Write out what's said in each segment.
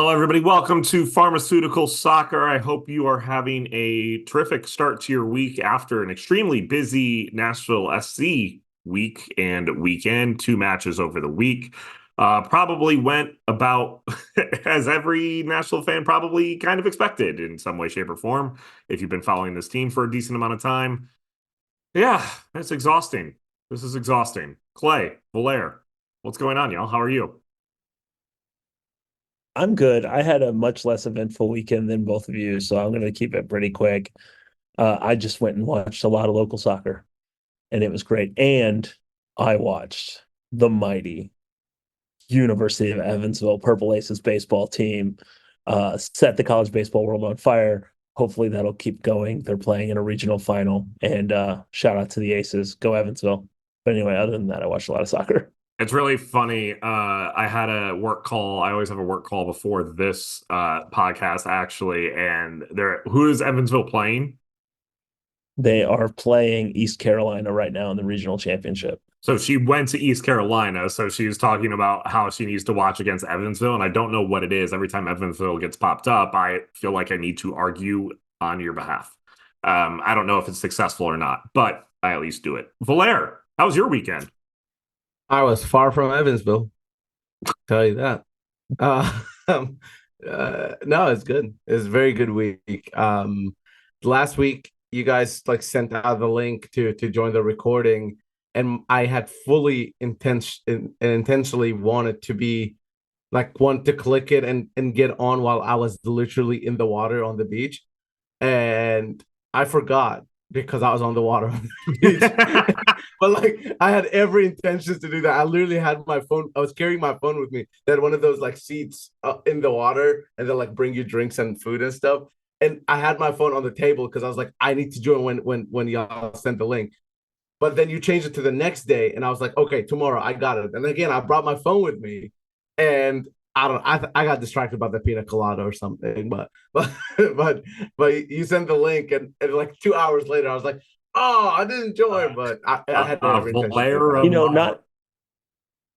Hello, everybody. Welcome to Pharmaceutical Soccer. I hope you are having a terrific start to your week after an extremely busy Nashville SC week and weekend. Two matches over the week. Probably went about as every Nashville fan probably kind of expected in some way, shape, or form. If you've been following this team for a decent amount of time, yeah, it's exhausting. This is exhausting. Clay, Valaire, what's going on, y'all? How are you? I'm good. I had a much less eventful weekend than both of you, so I'm going to keep it pretty quick. I just went and watched a lot of local soccer, and it was great. And I watched the mighty University of Evansville Purple Aces baseball team set the college baseball world on fire. Hopefully, that'll keep going. They're playing in a regional final, and shout out to the Aces. Go Evansville. But anyway, other than that, I watched a lot of soccer. It's really funny. I had a work call. I always have a work call before this podcast, actually. And who is Evansville playing? They are playing East Carolina right now in the regional championship. So she went to East Carolina. So she was talking about how she needs to watch against Evansville. And I don't know what it is. Every time Evansville gets popped up, I feel like I need to argue on your behalf. I don't know if it's successful or not, but I at least do it. Valaire, how was your weekend? I was far from Evansville, tell you that. Uh, um, no, it's good. It's a very good week. Last week you guys like sent out the link to join the recording, and I had fully intentionally wanted to be like want to click it and get on while I was literally in the water on the beach, and I forgot because I was on the water on the beach. But like I had every intentions to do that. I literally had my phone. I was carrying my phone with me. They had one of those like seats in the water, and they like bring you drinks and food and stuff. And I had my phone on the table because I was like, I need to join when y'all sent the link. But then you changed it to the next day, and I was like, okay, tomorrow I got it. And again, I brought my phone with me, and I don't. I got distracted by the pina colada or something. But but you sent the link, and like 2 hours later, I was like, oh, I didn't join, but I had every intention to get Valaire back. You know,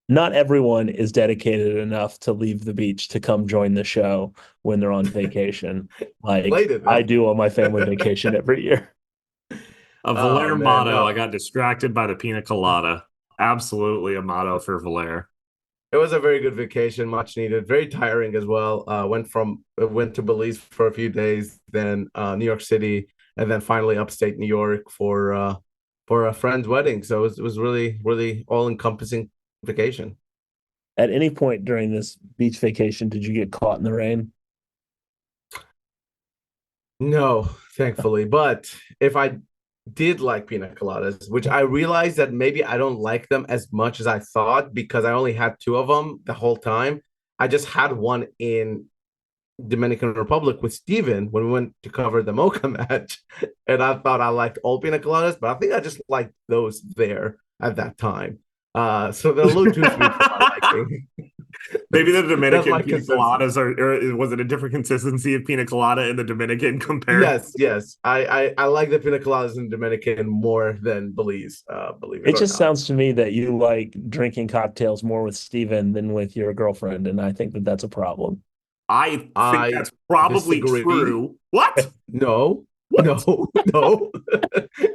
not everyone is dedicated enough to leave the beach to come join the show when they're on vacation. Like Played it, I man. do on my family vacation every year. a Oh Valaire man, motto. no, I got distracted by the pina colada. Absolutely a motto for Valaire. it was a very good vacation, much needed. Very tiring as well. Went to Belize for a few days, then New York City, and then finally upstate New York for a friend's wedding. So it was really all encompassing vacation. At any point during this beach vacation, did you get caught in the rain? No, thankfully. But if I did like pina coladas, which I realized that maybe I don't like them as much as I thought because I only had two of them the whole time. I just had one in Dominican Republic with Steven when we went to cover the Mocha match. And I thought I liked all pina coladas, but I think I just liked those there at that time. So they're a little too sweet for my liking. Maybe the That's Dominican my pina consensus. coladas or was it a different consistency of pina colada in the Dominican compared? Yes. I like the pina coladas in Dominican more than Belize, believe it It or just not. sounds to me that you like drinking cocktails more with Steven than with your girlfriend, and I think that that's a problem. I think I that's probably disagree. true. What? No, What? no.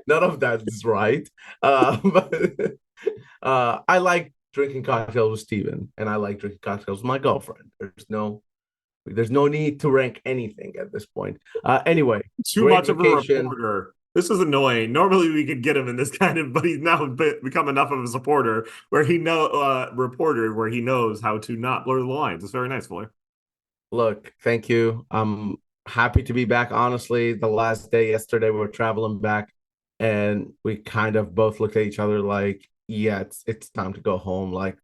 None of that is right. But I like drinking cocktails with Steven, and I like drinking cocktails with my girlfriend. There's no need to rank anything at this point. Anyway, Too great much of a vacation. reporter. This is annoying. Normally we could get him in this kind of, but he's now become enough of a supporter where he know reporter where he knows how to not blur the lines. It's very nice, Fuller. Look, thank you. I'm happy to be back. Honestly, the last day yesterday, we were traveling back, and we kind of both looked at each other like, "Yeah, it's time to go home." Like,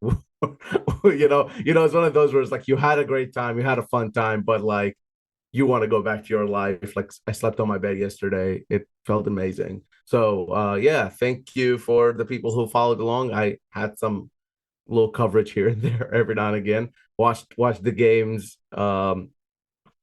it's one of those where it's like you had a great time, you had a fun time, but like you want to go back to your life. Like I slept on my bed yesterday. It felt amazing. So yeah, thank you for the people who followed along. I had some little coverage here and there every now and again. Watch the games,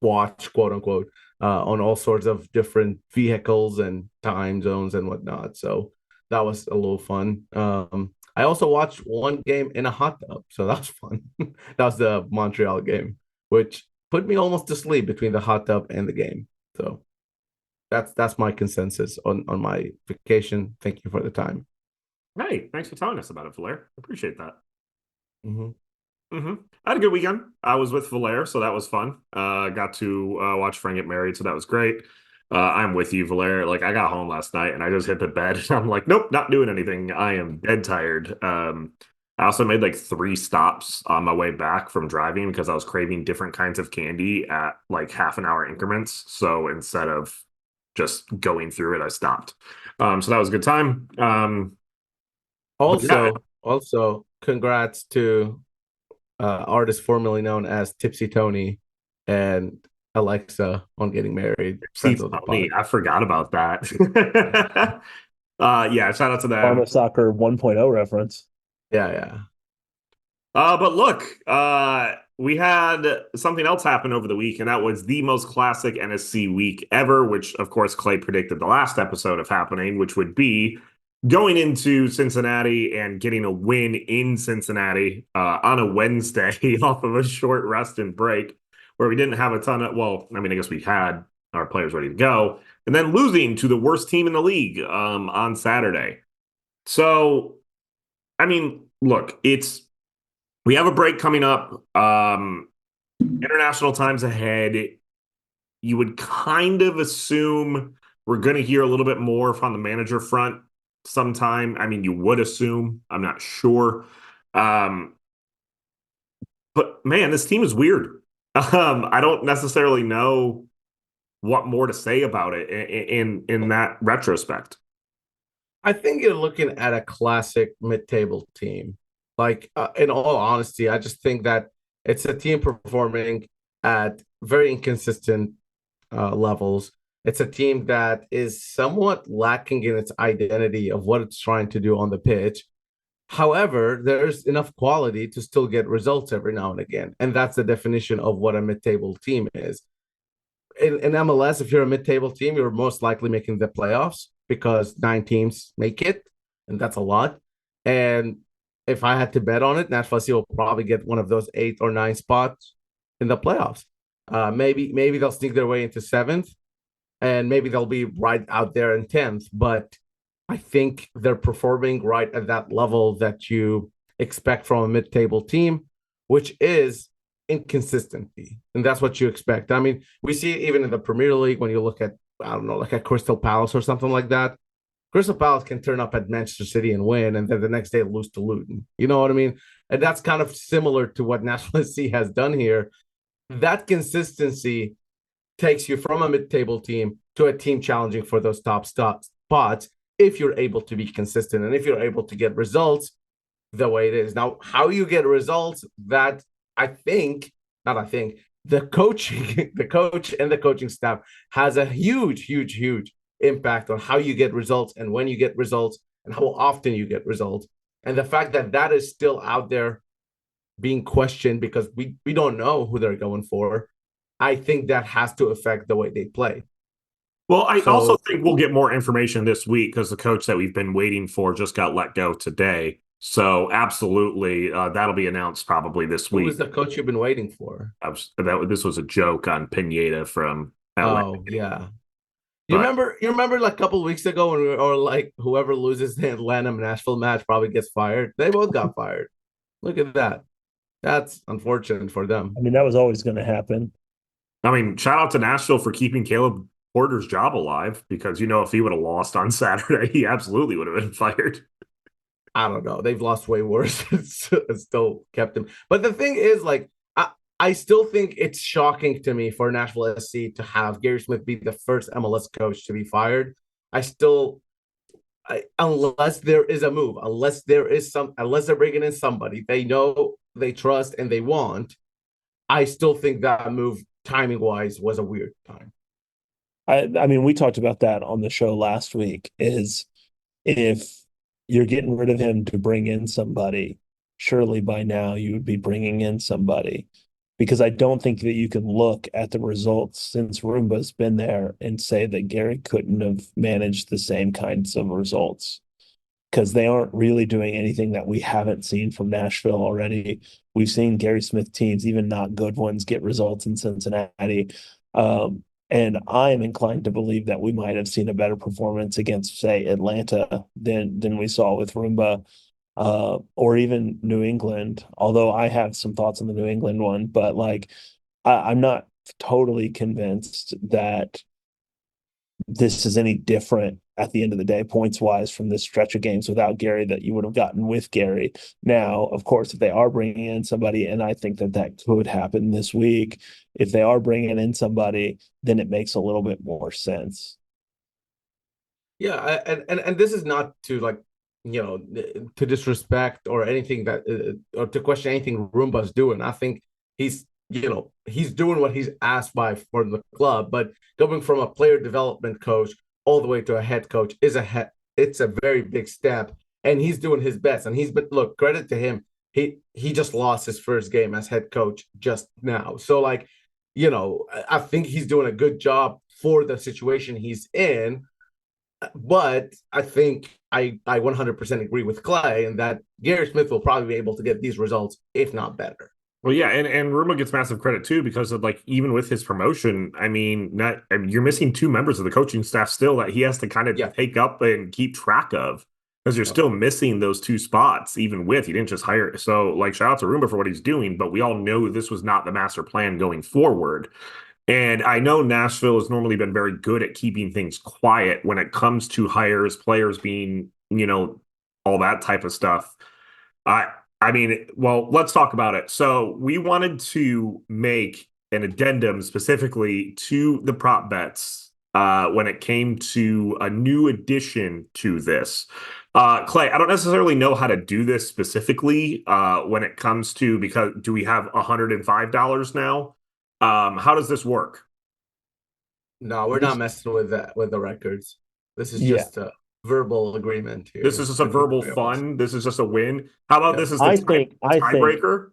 watch quote unquote, on all sorts of different vehicles and time zones and whatnot. So that was a little fun. I also watched one game in a hot tub, so that was fun. That was the Montreal game, which put me almost to sleep between the hot tub and the game. So that's my consensus on my vacation. Thank you for the time. Hey, thanks for telling us about it, Valer. Appreciate that. Mm-hmm. I had a good weekend. I was with Valer, so that was fun. Got to watch a friend get married, so that was great. I'm with you, Valer. Like, I got home last night and I just hit the bed and I'm like, nope, not doing anything. I am dead tired. I also made like 3 stops on my way back from driving because I was craving different kinds of candy at like half an hour increments. So instead of just going through it, I stopped. So that was a good time. But yeah, Also, congrats to artist formerly known as Tipsy Tony and Alexa on getting married. see, Friends of the Tony, pod. I forgot about that. Yeah, shout out to them. Pharma Soccer 1.0 reference. Yeah. But look, we had something else happen over the week, and that was the most classic NSC week ever, which of course Clay predicted the last episode of happening, which would be going into Cincinnati and getting a win in Cincinnati on a Wednesday off of a short rest and break, where we didn't have a ton of, well, I mean, I guess we had our players ready to go, and then losing to the worst team in the league on Saturday. So, I mean, look, we have a break coming up. International times ahead. You would kind of assume we're going to hear a little bit more from the manager front sometime. I mean, you would assume. I'm not sure. But man, this team is weird. I don't necessarily know what more to say about it in that retrospect. I think you're looking at a classic mid-table team. Like, in all honesty, I just think that it's a team performing at very inconsistent levels. It's a team that is somewhat lacking in its identity of what it's trying to do on the pitch. However, there's enough quality to still get results every now and again. And that's the definition of what a mid-table team is. In MLS, if you're a mid-table team, you're most likely making the playoffs because 9 teams make it, and that's a lot. And if I had to bet on it, Nashville SC will probably get one of those 8 or 9 spots in the playoffs. Maybe they'll sneak their way into 7th, and maybe they'll be right out there in 10th. But I think they're performing right at that level that you expect from a mid-table team, which is inconsistency, and that's what you expect. I mean, we see it even in the Premier League when you look at, I don't know, like at Crystal Palace or something like that. Crystal Palace can turn up at Manchester City and win, and then the next day lose to Luton. You know what I mean? And that's kind of similar to what Nashville SC has done here. That consistency takes you from a mid-table team to a team challenging for those top spots if you're able to be consistent and if you're able to get results the way it is. Now, how you get results, that the coaching, the coach and the coaching staff has a huge impact on how you get results and when you get results and how often you get results. And the fact that that is still out there being questioned because we don't know who they're going for, I think that has to affect the way they play. Well, I So, also think we'll get more information this week because the coach that we've been waiting for just got let go today. So absolutely, that'll be announced probably this who week. is the coach you've been waiting for? This was a joke on Pineda from LA. Oh, yeah. But You remember like a couple of weeks ago when or like whoever loses the Atlanta Nashville match probably gets fired. They both got fired. Look at that. That's unfortunate for them. I mean, that was always going to happen. I mean, shout out to Nashville for keeping Caleb Porter's job alive because if he would have lost on Saturday, he absolutely would have been fired. I don't know. They've lost way worse and still kept him. But the thing is, like, I still think it's shocking to me for Nashville SC to have Gary Smith be the first MLS coach to be fired. Unless there is a move, unless they're bringing in somebody they know, they trust, and they want, I still think that move, timing wise, was a weird time. I mean, we talked about that on the show last week. Is if you're getting rid of him to bring in somebody, surely by now you would be bringing in somebody, because I don't think that you can look at the results since Roomba's been there and say that Gary couldn't have managed the same kinds of results. because they aren't really doing anything that we haven't seen from Nashville already. We've seen Gary Smith teams, even not good ones, get results in Cincinnati. And I am inclined to believe that we might have seen a better performance against, say, Atlanta than we saw with Roomba, or even New England. Although I have some thoughts on the New England one, but like I'm not totally convinced that this is any different at the end of the day, points wise, from this stretch of games without Gary that you would have gotten with Gary. Now, of course, if they are bringing in somebody, and I think that could happen this week, if they are bringing in somebody, then it makes a little bit more sense. Yeah, and this is not to like, to disrespect or anything that or to question anything Roomba's doing. I think he's doing what he's asked by for the club, but going from a player development coach all the way to a head coach it's a very big step, and he's doing his best. And look, credit to him. He just lost his first game as head coach just now. So like, I think he's doing a good job for the situation he's in. But I think I 100% agree with Clay in that Gary Smith will probably be able to get these results, if not better. Well, yeah, and Ruma gets massive credit too because of like even with his promotion, you're missing two members of the coaching staff still that he has to kind of take up and keep track of because you're still missing those two spots. Even with he didn't just hire, so like shout out to Ruma for what he's doing, but we all know this was not the master plan going forward. And I know Nashville has normally been very good at keeping things quiet when it comes to hires, players being, all that type of stuff. Well, let's talk about it. So we wanted to make an addendum specifically to the prop bets when it came to a new addition to this. Clay, I don't necessarily know how to do this specifically when it comes to, because do we have $105 now? How does this work? No, we're not messing with that with the records. This is just a verbal agreement here. This is just a verbal fun. This is just a win. How about this is the tiebreaker?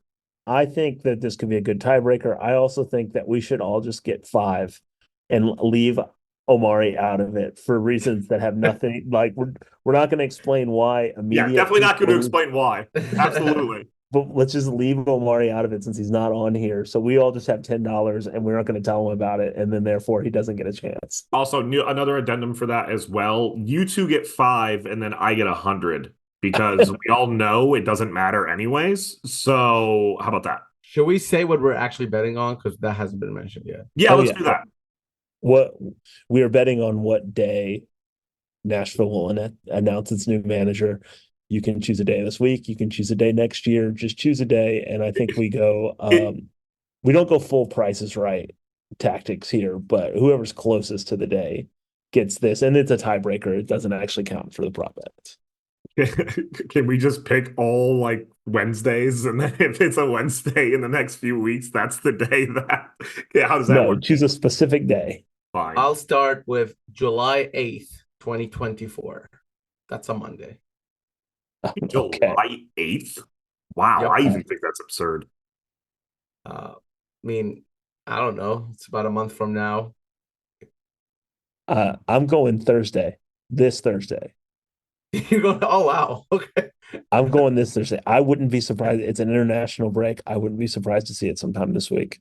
I think that this could be a good tiebreaker. I also think that we should all just get 5 and leave Omari out of it for reasons that have nothing. Like we're not going to explain why immediately. Yeah, definitely not going to explain why. Absolutely. But let's just leave Omari out of it since he's not on here. So we all just have $10 and we're not going to tell him about it. And then therefore he doesn't get a chance. Also, another addendum for that as well. You two get 5 and then I get 100 because we all know it doesn't matter anyways. So how about that? Should we say what we're actually betting on? Because that hasn't been mentioned yet. Yeah, let's do that. What we are betting on what day Nashville will announce its new manager. You can choose a day this week. You can choose a day next year. Just choose a day. And I think we go, we don't go full Price is Right tactics here, but whoever's closest to the day gets this. And it's a tiebreaker. It doesn't actually count for the prop bets. Can we just pick all like Wednesdays? And then if it's a Wednesday in the next few weeks, that's the day that, how does that work? Choose a specific day. Fine. I'll start with July 8th, 2024. That's a Monday. July 8th? Wow, yep. I even think that's absurd. I don't know. It's about a month from now. I'm going Thursday. This Thursday. You're going? Oh wow. Okay. I'm going this Thursday. I wouldn't be surprised. It's an international break. I wouldn't be surprised to see it sometime this week.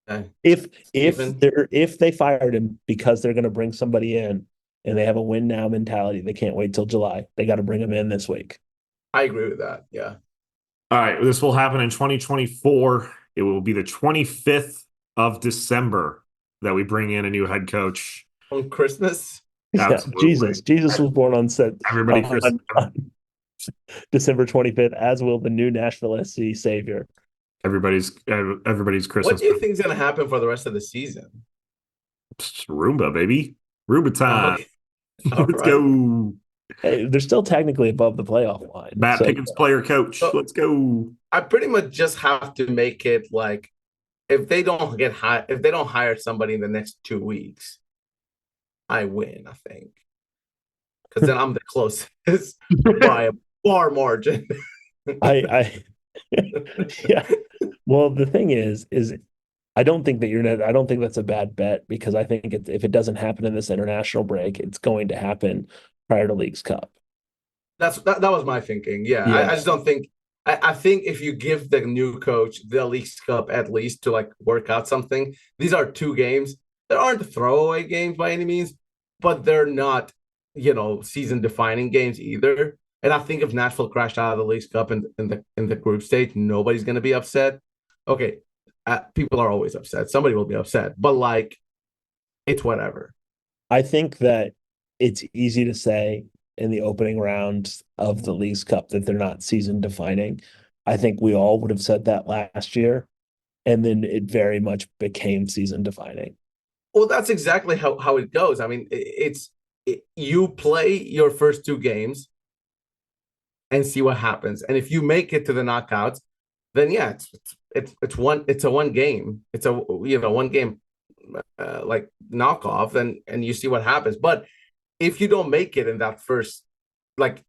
Okay. If they fired him because they're going to bring somebody in and they have a win now mentality, they can't wait till July. They got to bring him in this week. I agree with that. Yeah. All right. This will happen in 2024. It will be the 25th of December that we bring in a new head coach. On Christmas? Yeah, Jesus was born on December 25th, as will the new Nashville SC savior. Everybody's Christmas. What do you think is going to happen for the rest of the season? Roomba, baby. Roomba time. Okay. Let's go. Hey, they're still technically above the playoff line. Matt Pickens, player coach. So, let's go. I pretty much just have to make it like if they don't hire somebody in the next 2 weeks, I win, I think. Because then I'm the closest by a far margin. Yeah. Well, the thing is I don't think that's a bad bet because I think if it doesn't happen in this international break, it's going to happen prior to Leagues Cup. That was my thinking. Yeah, Yeah. I just don't think. I think if you give the new coach the Leagues Cup at least to like work out something, these are two games. There aren't throwaway games by any means, but they're not, season defining games either. And I think if Nashville crashed out of the Leagues Cup in the group stage, nobody's gonna be upset. Okay, people are always upset. Somebody will be upset, but like, it's whatever. I think that it's easy to say in the opening round of the Leagues Cup that they're not season defining. I think we all would have said that last year, and then it very much became season defining. Well, that's exactly how it goes. I mean, you play your first two games and see what happens. And if you make it to the knockouts, then yeah, it's a one game. It's a one game like knockoff, and you see what happens. But if you don't make it in that first, like,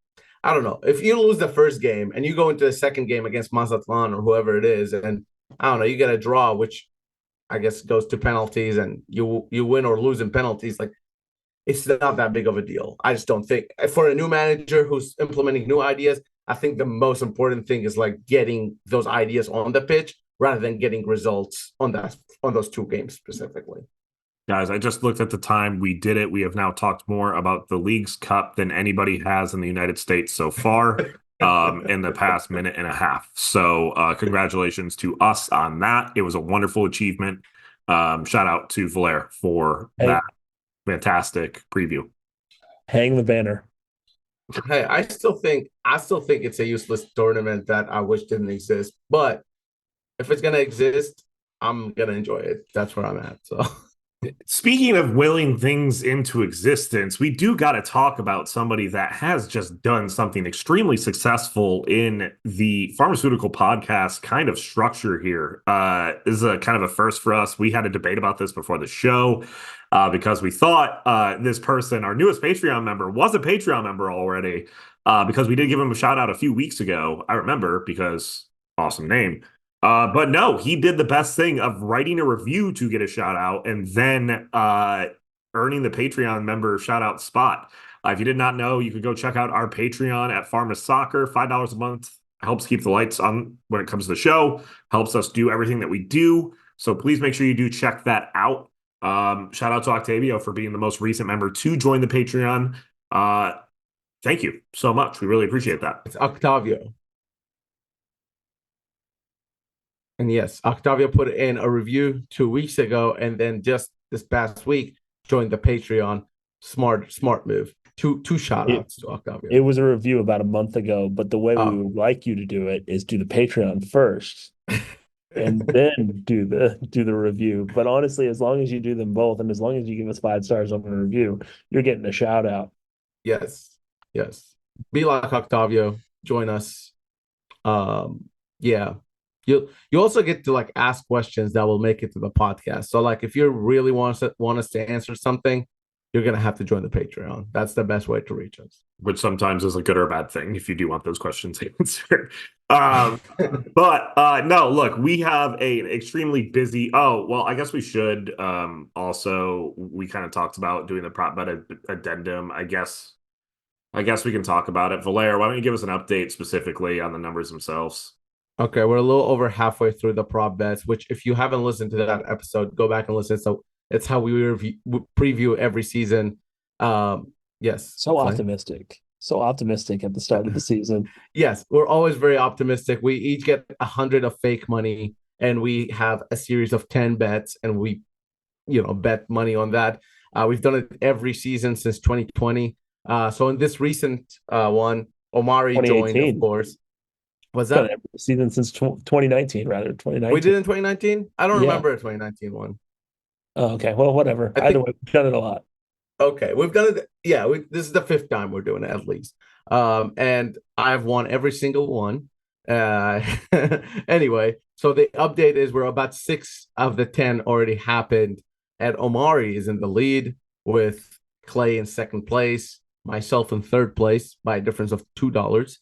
I don't know, if you lose the first game and you go into the second game against Mazatlan or whoever it is, and I don't know, you get a draw, which I guess goes to penalties, and you win or lose in penalties, like, it's not that big of a deal. I just don't think for a new manager who's implementing new ideas, I think the most important thing is like getting those ideas on the pitch rather than getting results on those two games specifically. Guys, I just looked at the time. We did it. We have now talked more about the Leagues Cup than anybody has in the United States so far in the past minute and a half. So congratulations to us on that. It was a wonderful achievement. Shout out to Valer for that fantastic preview. Hang the banner. Hey, I still think it's a useless tournament that I wish didn't exist. But if it's gonna exist, I'm gonna enjoy it. That's where I'm at. So Speaking of willing things into existence, we do got to talk about somebody that has just done something extremely successful in the pharmaceutical podcast kind of structure here. This is a kind of a first for us. We had a debate about this before the show because we thought this person, our newest Patreon member, was a Patreon member already because we did give him a shout out a few weeks ago. I remember because awesome name. But no, he did the best thing of writing a review to get a shout out and then earning the Patreon member shout out spot. If you did not know, you could go check out our Patreon at Pharma Soccer. $5 a month helps keep the lights on when it comes to the show, helps us do everything that we do. So please make sure you do check that out. Shout out to Octavio for being the most recent member to join the Patreon. Thank you so much. We really appreciate that. it's Octavio. And yes, Octavio put in a review 2 weeks ago, and then just this past week joined the Patreon. Smart move. Two shout outs to Octavio. It was a review about a month ago, but the way we Oh. would like you to do it is do the Patreon first and then do the review. But honestly, as long as you do them both and as long as you give us 5 stars on the review, you're getting a shout out. Yes. Be like Octavio. Join us. Yeah. You also get to like ask questions that will make it to the podcast. So like if you really want us to answer something, you're gonna have to join the Patreon. That's the best way to reach us. Which sometimes is a good or bad thing if you do want those questions answered. But no, look, we have an extremely busy. Oh, well, I guess we should also, we kind of talked about doing the prop bet addendum. I guess we can talk about it. Valer, why don't you give us an update specifically on the numbers themselves? Okay, we're a little over halfway through the prop bets, which if you haven't listened to that episode, go back and listen. So it's how we preview every season. Yes. So optimistic. So optimistic at the start of the season. Yes, we're always very optimistic. We each get 100 of fake money, and we have a series of 10 bets, and we, bet money on that. We've done it every season since 2020. So in this recent one, Omari joined, of course. Was that every season since 2019? Rather 2019. We did in 2019. I don't Yeah. remember a 2019 one. Oh, okay, well, whatever. Either way, we've done it a lot. Okay, we've done it. Yeah, this is the 5th time we're doing it at least. And I've won every single one. Anyway, so the update is we're about 6 of the 10 already happened, and Omari is in the lead with Clay in second place, myself in third place by a difference of $2.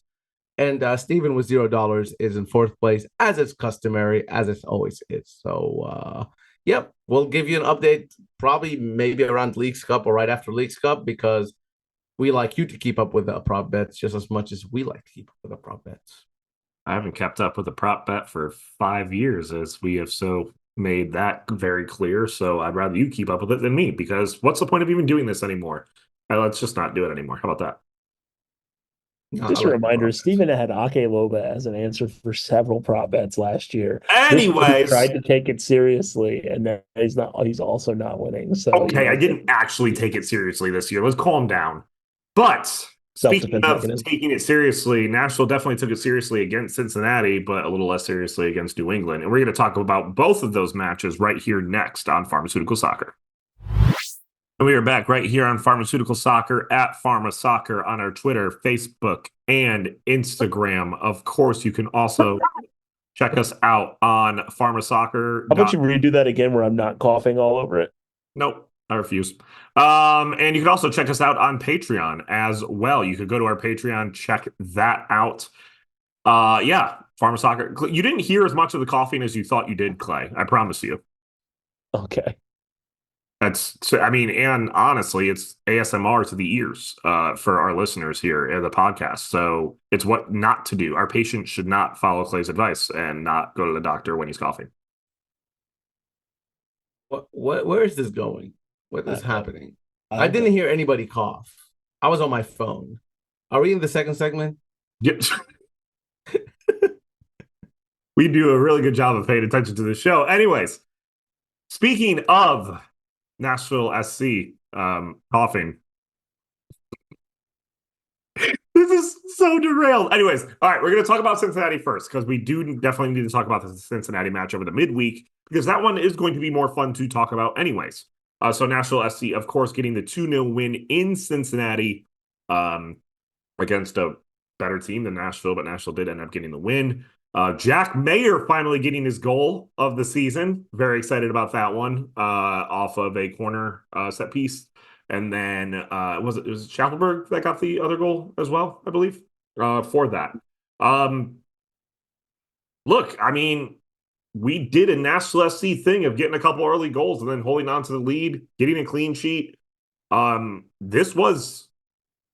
And Steven with $0 is in fourth place, as is customary, as it always is. So, yep, we'll give you an update probably maybe around Leagues Cup or right after Leagues Cup because we like you to keep up with the prop bets just as much as we like to keep up with the prop bets. I haven't kept up with a prop bet for 5 years, as we have so made that very clear. So I'd rather you keep up with it than me, because what's the point of even doing this anymore? Let's just not do it anymore. How about that? No, I Just a like the reminder, prop bets. Steven had Ake Loba as an answer for several prop bets last year. This year he Anyways, tried to take it seriously, and now he's also not winning. So okay, I didn't actually take it seriously this year. Let's calm down. But speaking self-defense of mechanism. taking it seriously, Nashville definitely took it seriously against Cincinnati, but a little less seriously against New England. And we're going to talk about both of those matches right here next on Pharmaceutical Soccer. And we are back right here on Pharmaceutical Soccer at Pharma Soccer on our Twitter, Facebook, and Instagram. Of course, you can also check us out on Pharma Soccer. How about you redo that again where I'm not coughing all over it? Nope, I refuse. And you can also check us out on Patreon as well. You could go to our Patreon, check that out. Yeah, Pharma Soccer. You didn't hear as much of the coughing as you thought you did, Clay. I promise you. Okay. And honestly, it's ASMR to the ears for our listeners here at the podcast. So it's what not to do. Our patient should not follow Clay's advice and not go to the doctor when he's coughing. Where is this going? What is happening? I Okay. didn't hear anybody cough. I was on my phone. Are we in the second segment? Yeah. We do a really good job of paying attention to the show. Anyways, speaking of Nashville SC coughing. This is so derailed. Anyways, all right, we're going to talk about Cincinnati first, because we do definitely need to talk about the Cincinnati match over the midweek, because that one is going to be more fun to talk about anyways. So Nashville SC, of course, getting the 2-0 win in Cincinnati against a better team than Nashville, but Nashville did end up getting the win. Jack Mayer finally getting his goal of the season. Very excited about that one off of a corner set piece. And then it was Schaffelberg that got the other goal as well, I believe, for that. Look, I mean, we did a Nashville SC thing of getting a couple early goals and then holding on to the lead, getting a clean sheet. This was,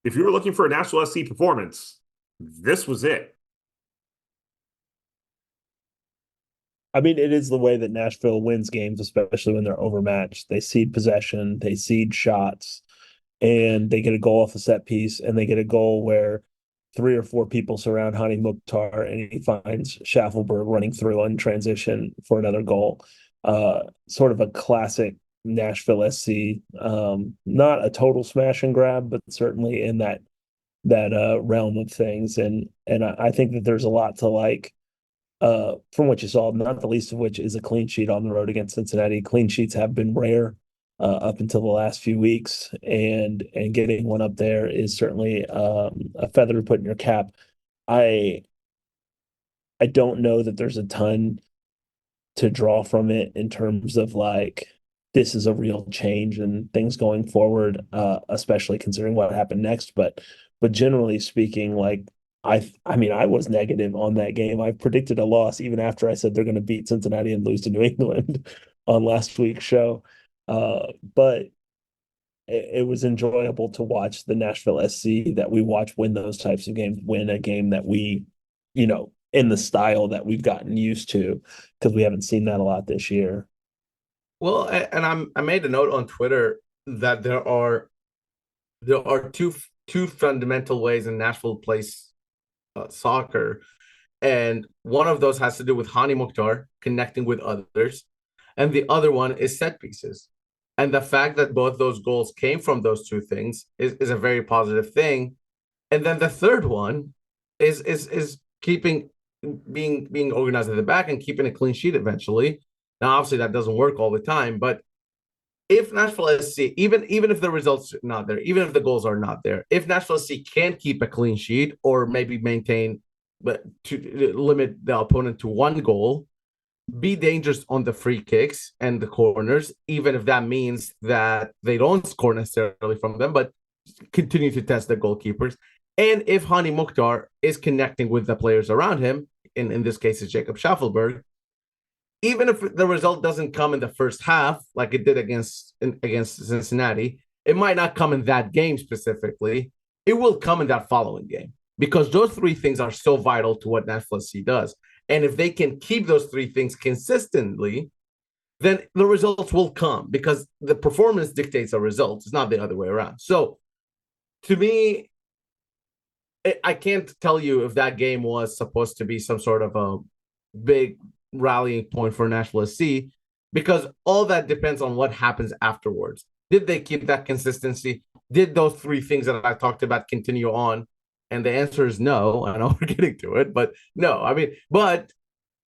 if you were looking for a Nashville SC performance, this was it. I mean, it is the way that Nashville wins games, especially when they're overmatched. They cede possession, they cede shots, and they get a goal off a set piece, and they get a goal where 3 or 4 people surround Hani Mukhtar, and he finds Schaffelberg running through in transition for another goal. Sort of a classic Nashville SC. Not a total smash and grab, but certainly in that realm of things. And I think that there's a lot to like. From what you saw, not the least of which is a clean sheet on the road against Cincinnati. Clean sheets have been rare up until the last few weeks, and getting one up there is certainly a feather to put in your cap. I don't know that there's a ton to draw from it in terms of like this is a real change and things going forward, especially considering what happened next. But generally speaking, like I mean, I was negative on that game. I predicted a loss even after I said they're going to beat Cincinnati and lose to New England on last week's show. But it was enjoyable to watch the Nashville SC that we watch win those types of games, win a game that we, in the style that we've gotten used to, because we haven't seen that a lot this year. Well, and I made a note on Twitter that there are two fundamental ways in Nashville plays soccer, and one of those has to do with Hani Mukhtar connecting with others, and the other one is set pieces. And the fact that both those goals came from those two things is a very positive thing. And then the third one is keeping being organized at the back and keeping a clean sheet eventually. Now, obviously, that doesn't work all the time, but if Nashville SC, even if the results are not there, even if the goals are not there, if Nashville SC can keep a clean sheet or maybe maintain, but to limit the opponent to one goal, be dangerous on the free kicks and the corners, even if that means that they don't score necessarily from them, but continue to test the goalkeepers. And if Hani Mukhtar is connecting with the players around him, in this case, it's Jacob Schaffelberg, even if the result doesn't come in the first half, like it did against Cincinnati, It might not come in that game specifically. It will come in that following game because those three things are so vital to what Nashville SC does. And if they can keep those three things consistently, then the results will come because the performance dictates the results. It's not the other way around. So to me, I can't tell you if that game was supposed to be some sort of a big rallying point for Nashville SC because all that depends on what happens afterwards. Did they keep that consistency? Did those three things that I talked about continue on? And the answer is no. I know we're getting to it, but no. I mean, but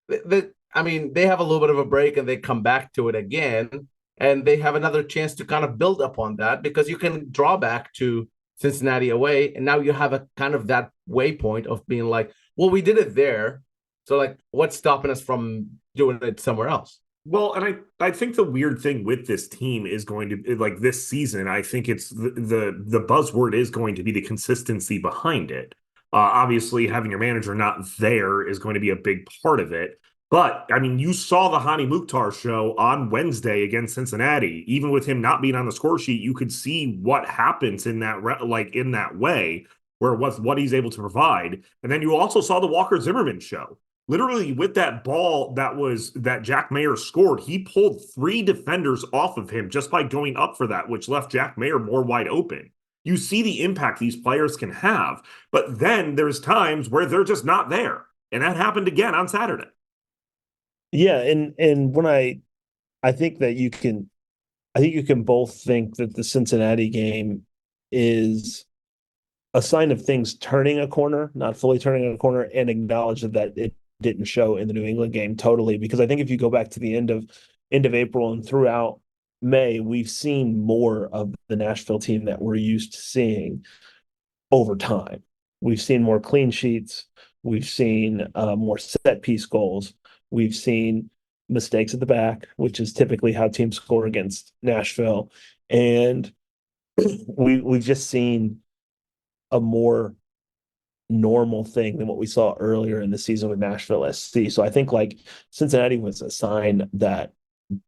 they have a little bit of a break and they come back to it again, and they have another chance to kind of build upon that because you can draw back to Cincinnati away, and now you have a kind of that waypoint of being like, well, we did it there, so like, what's stopping us from doing it somewhere else? Well, and I think the weird thing with this team is going to, like, this season, I think it's the buzzword is going to be the consistency behind it. Obviously, having your manager not there is going to be a big part of it. But I mean, you saw the Hani Mukhtar show on Wednesday against Cincinnati. Even with him not being on the score sheet, you could see what happens in that in that way, where what he's able to provide. And then you also saw the Walker Zimmerman show. Literally, with that ball that Jack Mayer scored, he pulled three defenders off of him just by going up for that, which left Jack Mayer more wide open. You see the impact these players can have, but then there's times where they're just not there. And that happened again on Saturday. Yeah, and when I think that I think you can both think that the Cincinnati game is a sign of things turning a corner, not fully turning a corner, and acknowledge that it didn't show in the New England game totally. Because I think if you go back to the end of April and throughout May, we've seen more of the Nashville team that we're used to seeing over time. We've seen more clean sheets. We've seen more set piece goals. We've seen mistakes at the back, which is typically how teams score against Nashville. And we've just seen a more normal thing than what we saw earlier in the season with Nashville SC. So I think like Cincinnati was a sign that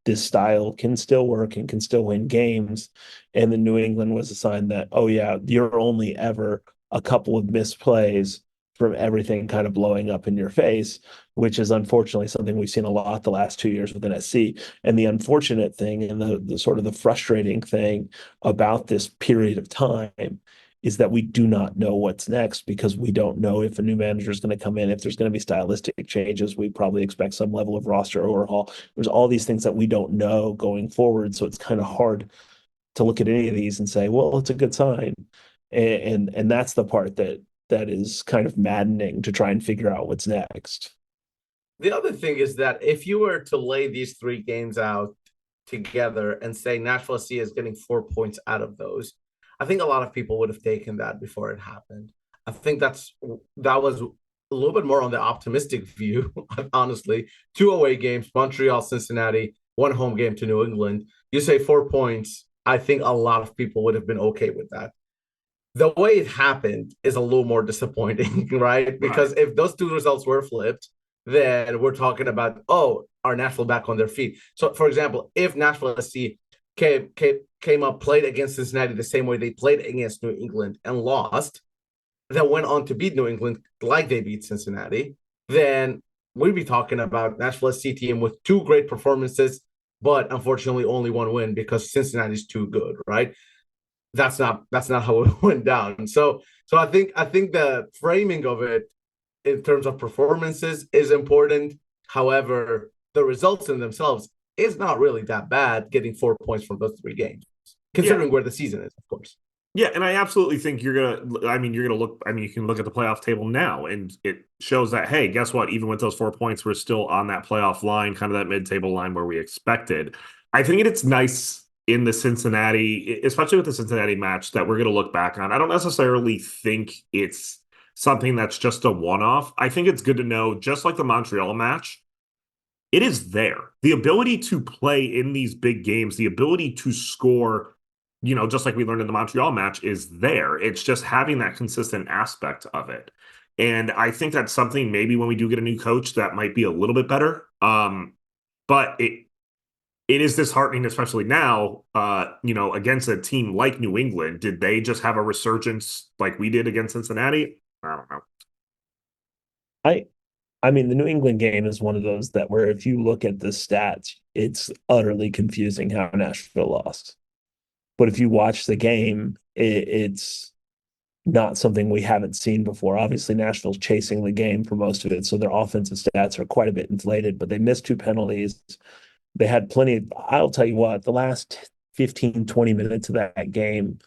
this style can still work and can still win games. And then New England was a sign that, oh yeah, you're only ever a couple of misplays from everything kind of blowing up in your face, which is unfortunately something we've seen a lot the last 2 years with SC. And the unfortunate thing and the sort of the frustrating thing about this period of time is that we do not know what's next because we don't know if a new manager is going to come in, if there's going to be stylistic changes. We probably expect some level of roster overhaul. There's all these things that we don't know going forward. So it's kind of hard to look at any of these and say, well, it's a good sign. And that's the part that is kind of maddening to try and figure out what's next. The other thing is that if you were to lay these three games out together and say Nashville SC is getting 4 points out of those, I think a lot of people would have taken that before it happened. I think that was a little bit more on the optimistic view, honestly. Two away games, Montreal, Cincinnati, one home game to New England. You say 4 points, I think a lot of people would have been okay with that. The way it happened is a little more disappointing, right? Because if those two results were flipped, then we're talking about, oh, are Nashville back on their feet? So, for example, if Nashville SC came up, played against Cincinnati the same way they played against New England and lost, then went on to beat New England like they beat Cincinnati, then we'd be talking about Nashville SC team with two great performances, but unfortunately only one win because Cincinnati's too good, right? That's not how it went down. So I think the framing of it in terms of performances is important. However, the results in themselves is not really that bad, getting 4 points from those three games, considering where the season is, of course. Yeah, and I absolutely think you're gonna look, you can look at the playoff table now, and it shows that, hey, guess what? Even with those 4 points, we're still on that playoff line, kind of that mid-table line where we expected. I think it's nice in the Cincinnati, especially with the Cincinnati match, that we're gonna look back on. I don't necessarily think it's something that's just a one-off. I think it's good to know, just like the Montreal match, it is there. The ability to play in these big games, the ability to score, just like we learned in the Montreal match, is there. It's just having that consistent aspect of it. And I think that's something maybe when we do get a new coach that might be a little bit better. But it is disheartening, especially now, against a team like New England. Did they just have a resurgence like we did against Cincinnati? I don't know. I I mean, the New England game is one of those that where if you look at the stats, it's utterly confusing how Nashville lost. But if you watch the game, it's not something we haven't seen before. Obviously, Nashville's chasing the game for most of it, so their offensive stats are quite a bit inflated, but they missed two penalties. They had plenty of, I'll tell you what, the last 15, 20 minutes of that game,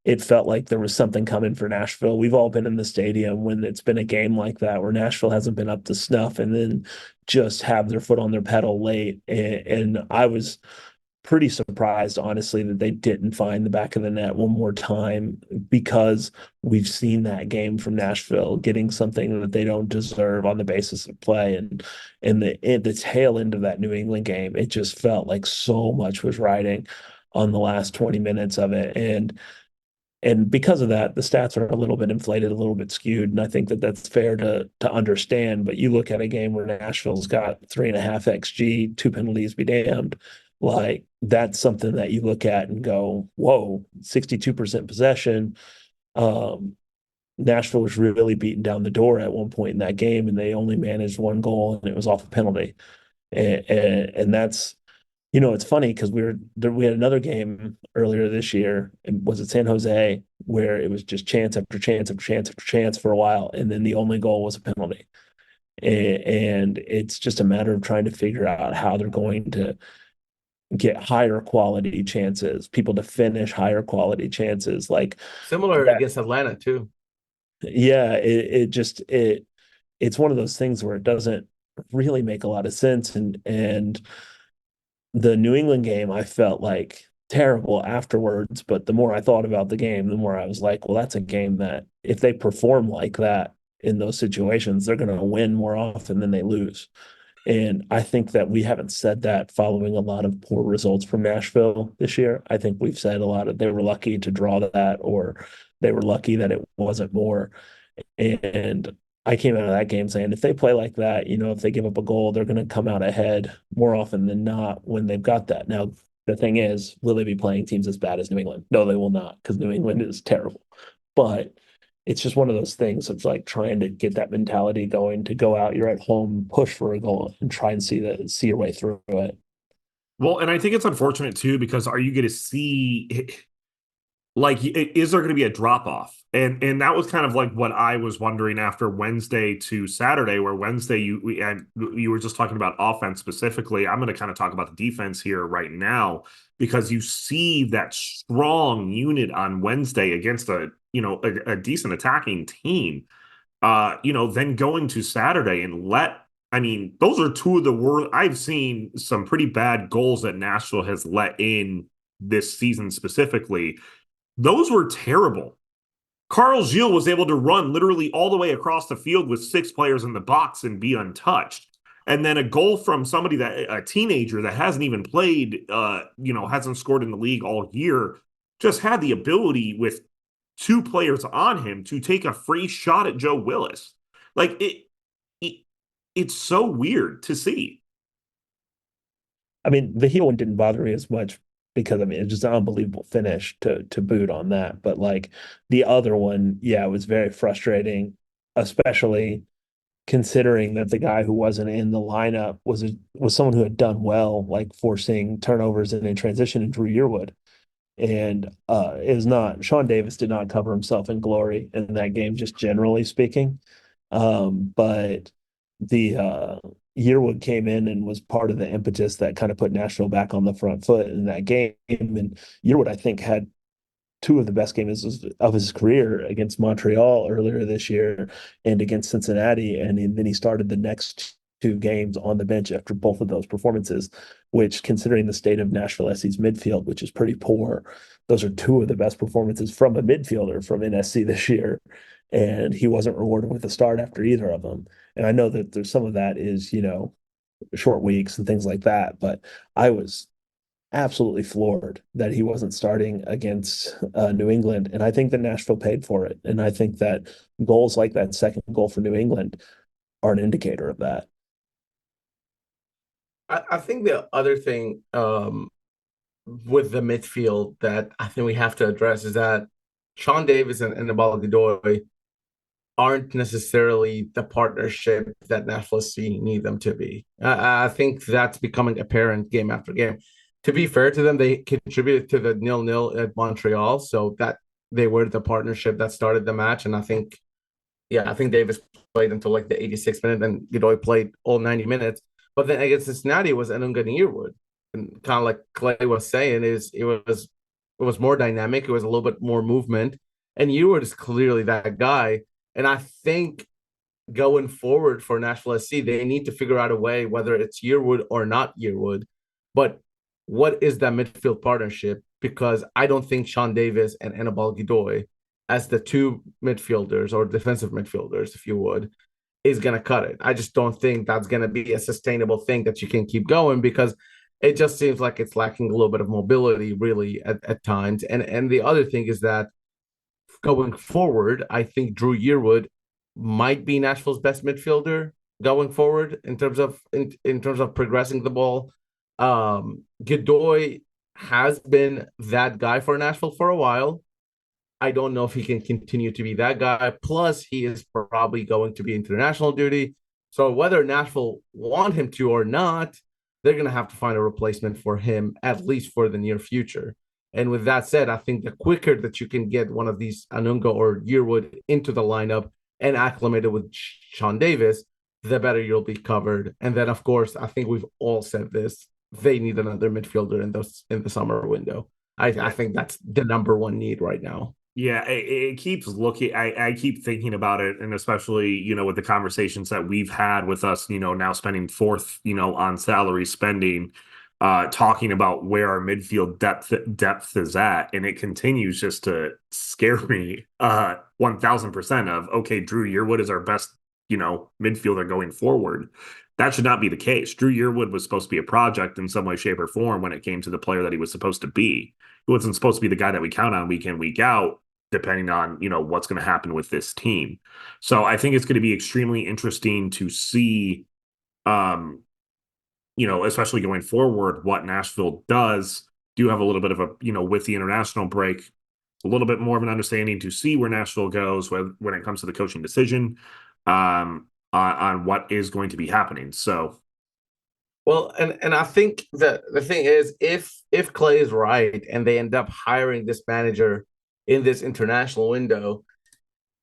it felt like there was something coming for Nashville. We've all been in the stadium when it's been a game like that where Nashville hasn't been up to snuff and then just have their foot on their pedal late. And I was pretty surprised, honestly, that they didn't find the back of the net one more time because we've seen that game from Nashville getting something that they don't deserve on the basis of play. And the tail end of that New England game, it just felt like so much was riding on the last 20 minutes of it. And because of that, the stats are a little bit inflated, a little bit skewed, and I think that that's fair to understand. But you look at a game where Nashville's got 3.5 xG, two penalties be damned, like that's something that you look at and go, "Whoa, 62% possession." Um, Nashville was really beating down the door at one point in that game, and they only managed one goal, and it was off a penalty. And that's it's funny because we had another game earlier this year, and was it San Jose, where it was just chance after chance after chance after chance for a while, and then the only goal was a penalty. And it's just a matter of trying to figure out how they're going to get higher quality chances, people to finish higher quality chances. Like Similar that, against Atlanta too. yeah, it's one of those things where it doesn't really make a lot of sense. And the New England game, I felt like terrible afterwards. But the more I thought about the game, the more I was like, well, that's a game that if they perform like that in those situations, they're going to win more often than they lose. And I think that we haven't said that following a lot of poor results from Nashville this year. I think we've said a lot of they were lucky to draw that, or they were lucky that it wasn't more. And I came out of that game saying if they play like that, if they give up a goal, they're going to come out ahead more often than not when they've got that. Now, the thing is, will they be playing teams as bad as New England? No, they will not, because New England is terrible. But it's just one of those things of like trying to get that mentality going to go out, you're at home, push for a goal and try and see your way through it. Well, and I think it's unfortunate too because are you going to see like is there going to be a drop off? And that was kind of like what I was wondering after Wednesday to Saturday, where Wednesday you were just talking about offense specifically. I'm going to kind of talk about the defense here right now because you see that strong unit on Wednesday against a decent attacking team. Then going to Saturday and I mean, those are two of the worst. I've seen some pretty bad goals that Nashville has let in this season specifically. Those were terrible. Carl Gilles was able to run literally all the way across the field with six players in the box and be untouched. And then a goal from somebody a teenager that hasn't even played, hasn't scored in the league all year, just had the ability with two players on him to take a free shot at Joe Willis. Like it it's so weird to see. I mean, the heel one didn't bother me as much because I mean it's just an unbelievable finish to boot on that. But like the other one, yeah, it was very frustrating, especially considering that the guy who wasn't in the lineup was someone who had done well, like forcing turnovers and in transition in Drew Yearwood. And it was not Sean Davis did not cover himself in glory in that game, just generally speaking. But the Yearwood came in and was part of the impetus that kind of put Nashville back on the front foot in that game. And Yearwood, I think, had two of the best games of his career against Montreal earlier this year and against Cincinnati. And then he started the next two games on the bench after both of those performances, which, considering the state of Nashville SC's midfield, which is pretty poor, those are two of the best performances from a midfielder from NSC this year. And he wasn't rewarded with a start after either of them. And I know that there's some of that is, short weeks and things like that, but I was absolutely floored that he wasn't starting against New England. And I think that Nashville paid for it. And I think that goals like that second goal for New England are an indicator of that. I think the other thing with the midfield that I think we have to address is that Sean Davis and Nabala Godoy aren't necessarily the partnership that Nashville SC need them to be. I think that's becoming apparent game after game. To be fair to them, they contributed to the 0-0 at Montreal, so that they were the partnership that started the match. And I think Davis played until like the 86th minute, and Godoy played all 90 minutes. But then against Cincinnati, it was Anunga and Yearwood, and kind of like Clay was saying, it was more dynamic. It was a little bit more movement, and Yearwood is clearly that guy. And I think going forward for Nashville SC, they need to figure out a way, whether it's Yearwood or not Yearwood, but what is that midfield partnership? Because I don't think Sean Davis and Anibal Godoy, as the two midfielders or defensive midfielders, if you would, is going to cut it. I just don't think that's going to be a sustainable thing that you can keep going, because it just seems like it's lacking a little bit of mobility, really, at times. And the other thing is that going forward, I think Drew Yearwood might be Nashville's best midfielder going forward in terms of progressing the ball. Godoy has been that guy for Nashville for a while. I don't know if he can continue to be that guy. Plus, he is probably going to be international duty. So whether Nashville want him to or not, they're going to have to find a replacement for him, at least for the near future. And with that said, I think the quicker that you can get one of these Anunga or Yearwood into the lineup and acclimated with Sean Davis, the better you'll be covered. And then, of course, I think we've all said this, they need another midfielder in the summer window. I think that's the number one need right now. Yeah, it keeps looking. I keep thinking about it, and especially with the conversations that we've had with us, now spending fourth, on salary spending, talking about where our midfield depth is at, and it continues just to scare me 1,000% of, okay, Drew Yearwood is our best midfielder going forward. That should not be the case. Drew Yearwood was supposed to be a project in some way, shape, or form when it came to the player that he was supposed to be. He wasn't supposed to be the guy that we count on week in, week out, depending on what's going to happen with this team. So I think it's going to be extremely interesting to see, especially going forward, what Nashville does. Do have a little bit of a, with the international break, a little bit more of an understanding to see where Nashville goes when it comes to the coaching decision, on what is going to be happening. So, well, and I think that the thing is, if Clay is right and they end up hiring this manager in this international window,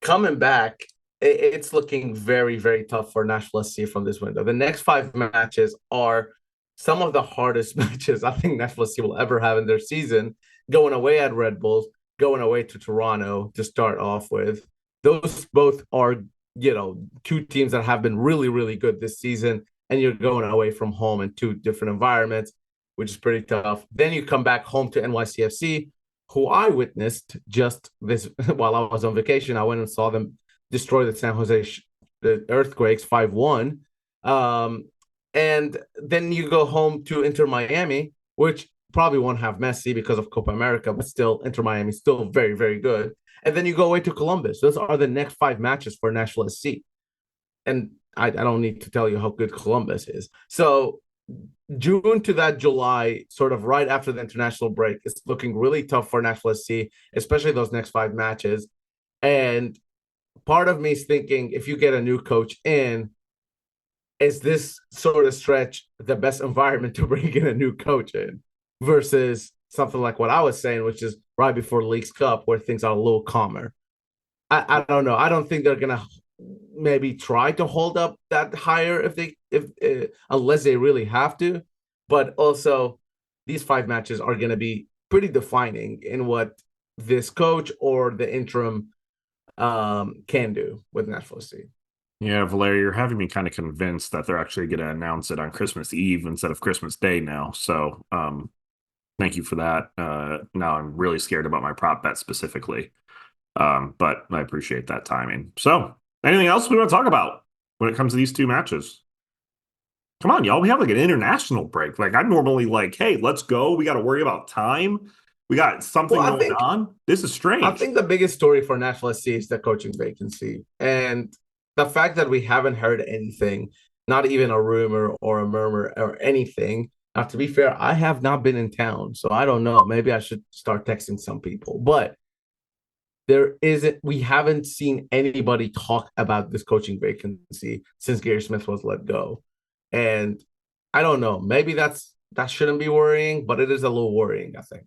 coming back, it's looking very, very tough for Nashville SC from this window. The next 5 matches are some of the hardest matches I think Nashville SC will ever have in their season, going away at Red Bulls, going away to Toronto to start off with. Those both are, two teams that have been really, really good this season, and you're going away from home in 2 different environments, which is pretty tough. Then you come back home to NYCFC, who I witnessed just this while I was on vacation. I went and saw them destroy the San Jose the Earthquakes 5-1. And then you go home to Inter Miami, which probably won't have Messi because of Copa America, but still, Inter Miami is still very, very good. And then you go away to Columbus. Those are the next 5 matches for Nashville SC. And I don't need to tell you how good Columbus is. So June to that July, sort of right after the international break, it's looking really tough for Nashville SC, especially those next 5 matches. And part of me is thinking, if you get a new coach in, is this sort of stretch the best environment to bring in a new coach in versus something like what I was saying, which is right before Leagues Cup where things are a little calmer? I don't know. I don't think they're going to maybe try to hold up that higher if unless they really have to. But also, these 5 matches are going to be pretty defining in what this coach or the interim can do with Nashville SC. Yeah, Valeria, you're having me kind of convinced that they're actually going to announce it on Christmas Eve instead of Christmas Day now. So, thank you for that. Now I'm really scared about my prop bet specifically. But I appreciate that timing. So, anything else we want to talk about when it comes to these 2 matches? Come on, y'all. We have like an international break. Like, I'm normally like, hey, let's go. We got to worry about time. We got something going on. This is strange. I think the biggest story for Nashville SC is the coaching vacancy. And the fact that we haven't heard anything not even a rumor or a murmur or anything. Now, to be fair, I have not been in town, so I don't know. Maybe I should start texting some people, but we haven't seen anybody talk about this coaching vacancy since Gary Smith was let go. And I don't know, maybe that shouldn't be worrying, but it is a little worrying, I think.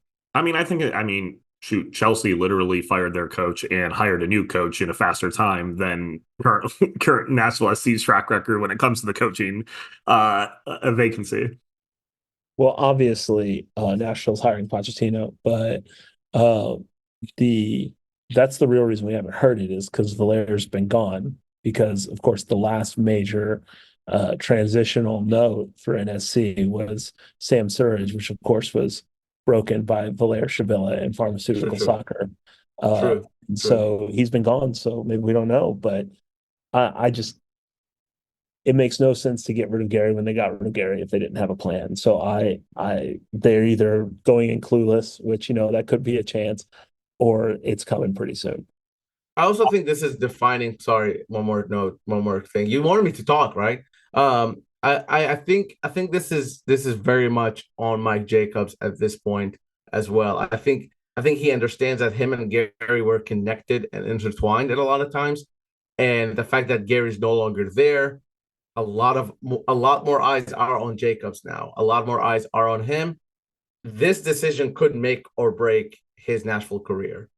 Shoot, Chelsea literally fired their coach and hired a new coach in a faster time than current Nashville SC's track record when it comes to the coaching a vacancy. Well, obviously, Nashville's hiring Pochettino, but uh, the that's the real reason we haven't heard it is because Valeri's been gone. Because of course, the last major transitional note for NSC was Sam Surridge, which of course was broken by Valer Shavilla in pharmaceutical True. soccer. True. So he's been gone. So maybe we don't know, but I just it makes no sense to get rid of Gary when they got rid of Gary if they didn't have a plan. So they're either going in clueless, which that could be a chance, or it's coming pretty soon. I also think this is defining. Sorry, one more thing. You wanted me to talk, right? I think this is very much on Mike Jacobs at this point as well. I think he understands that him and Gary were connected and intertwined at a lot of times, and the fact that Gary's no longer there, a lot more eyes are on Jacobs now. A lot more eyes are on him. This decision could make or break his Nashville career.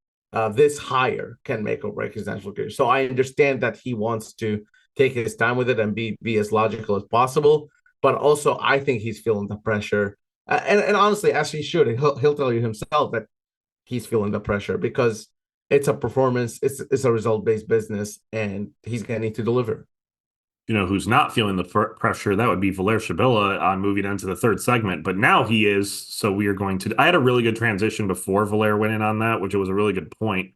This hire can make or break his Nashville career. So I understand that he wants to take his time with it and be as logical as possible. But also, I think he's feeling the pressure, and honestly, as he should. He'll tell you himself that he's feeling the pressure because it's a performance, it's a result based business, and he's going to need to deliver. Who's not feeling the pressure, that would be Valer Shabila on moving into the third segment. But now he is. So we are going to. I had a really good transition before Valer went in on that, which was a really good point.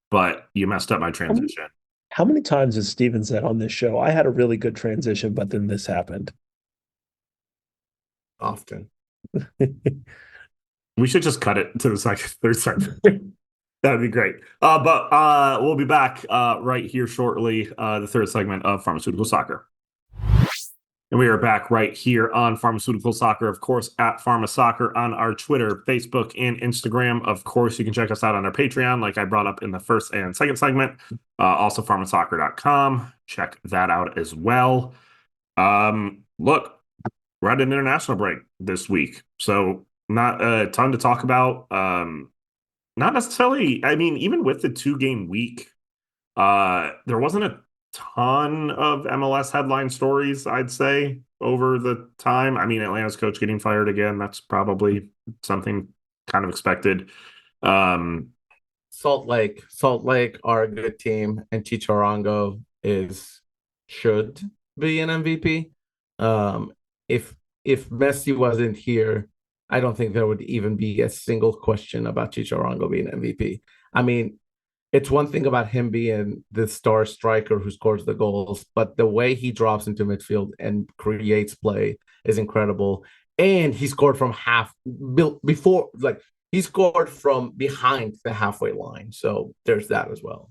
But you messed up my transition. How many times has Steven said on this show, I had a really good transition, but then this happened? Often. We should just cut it to the third segment. That'd be great. But we'll be back right here shortly, the third segment of Pharmaceutical Soccer. And we are back right here on Pharmaceutical Soccer, of course, at Pharma Soccer on our Twitter, Facebook, and Instagram. Of course, you can check us out on our Patreon, like I brought up in the first and second segment. Also, pharmasoccer.com. Check that out as well. Look, we're at an international break this week, so not a ton to talk about. Not necessarily. I mean, even with the 2-game week, there wasn't a ton of MLS headline stories, I'd say, over the time. I mean, Atlanta's coach getting fired again, that's probably something kind of expected. Salt Lake are a good team, and Chicharrongo should be an MVP. If Messi wasn't here, I don't think there would even be a single question about Chicharrongo being MVP. I mean, it's one thing about him being the star striker who scores the goals, but the way he drops into midfield and creates play is incredible. And he scored from he scored from behind the halfway line. So there's that as well.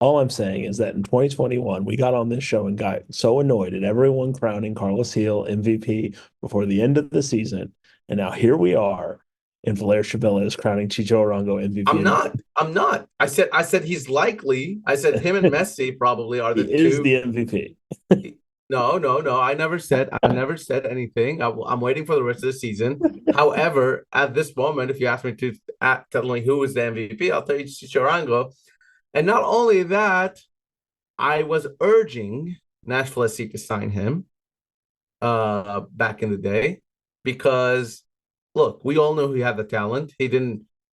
All I'm saying is that in 2021, we got on this show and got so annoyed at everyone crowning Carlos Gil MVP before the end of the season. And now here we are, and Valer Shavilla is crowning Chicharrongo MVP. I'm not. I said he's likely. I said him and Messi probably are the two. He is the MVP. No. I never said anything. I'm waiting for the rest of the season. However, at this moment, if you ask me to tell me who is the MVP, I'll tell you Chicharrongo. And not only that, I was urging Nashville SC to sign him back in the day because, look, we all know he had the talent.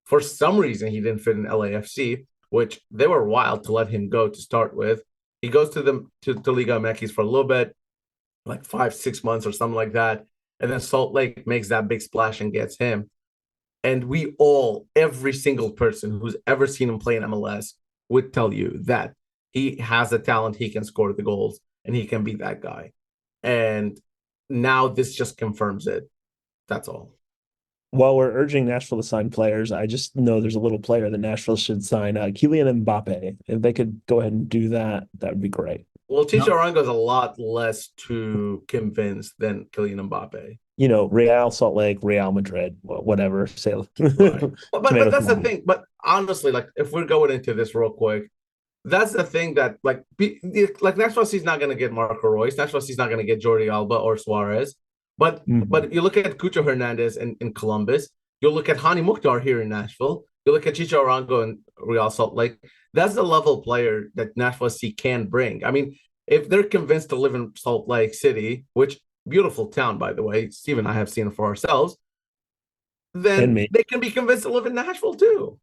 For some reason, he didn't fit in LAFC, which they were wild to let him go to start with. He goes to Liga MX for a little bit, like 5-6 months or something like that. And then Salt Lake makes that big splash and gets him. And every single person who's ever seen him play in MLS would tell you that he has the talent, he can score the goals, and he can be that guy. And now this just confirms it. That's all. While we're urging Nashville to sign players, I just know there's a little player that Nashville should sign, Kylian Mbappe. If they could go ahead and do that, that would be great. Well, Chicho No. Arango is a lot less too convinced than Kylian Mbappe. Real Salt Lake, Real Madrid, whatever. Say Right. But tomato, that's the tomato. thing. But honestly, like if we're going into this real quick, that's the thing that like Nashville SC is not going to get Marco Royce. Nashville SC is not going to get Jordi Alba or Suarez. Mhm. But you look at Cucho Hernandez in Columbus. You look at Hani Mukhtar here in Nashville. You look at Chicho Arango and Real Salt Lake. That's the level of player that Nashville SC can bring. I mean, if they're convinced to live in Salt Lake City, which beautiful town by the way, Steve and I have seen it for ourselves, And then me. they can be convinced to live in Nashville too.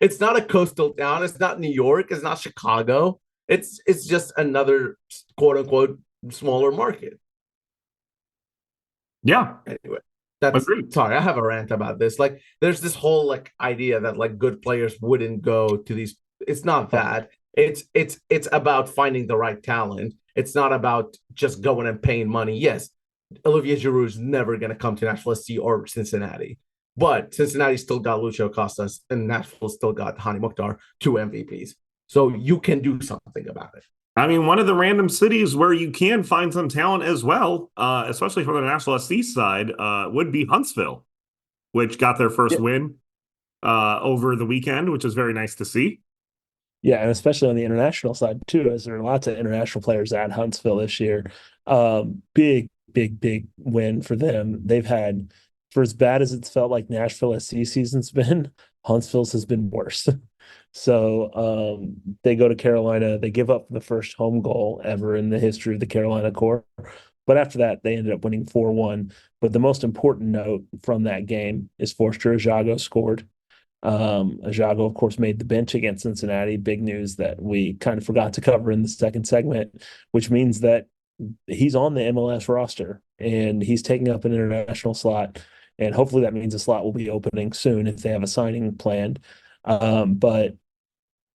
It's not a coastal town. It's not New York. It's not Chicago. It's just another quote unquote smaller market. Yeah, Anyway, that's agreed. sorry. I have a rant about this. Like, there's this whole like idea that like good players wouldn't go to these. It's not that. It's about finding the right talent. It's not about just going and paying money. Yes, Olivier Giroud is never going to come to Nashville SC or Cincinnati. But Cincinnati still got Lucio Costas, and Nashville still got Hani Mukhtar, two MVPs. So you can do something about it. I mean, one of the random cities where you can find some talent as well, especially from the Nashville SC side, would be Huntsville, which got their first Yeah, win over the weekend, which is very nice to see. yeah, and especially on the international side too, as there are lots of international players at Huntsville this year. Big, big, big win for them. They've had, for as bad as it's felt like Nashville SC season's been, Huntsville's has been worse. So they go to Carolina. They give up the first home goal ever in the history of the Carolina Corps. But after that, they ended up winning 4-1. But the most important note from that game is Forster Ajago scored. Ajago, of course, made the bench against Cincinnati. Big news that we kind of forgot to cover in the second segment, which means that he's on the MLS roster and he's taking up an international slot. And hopefully that means a slot will be opening soon if they have a signing planned. But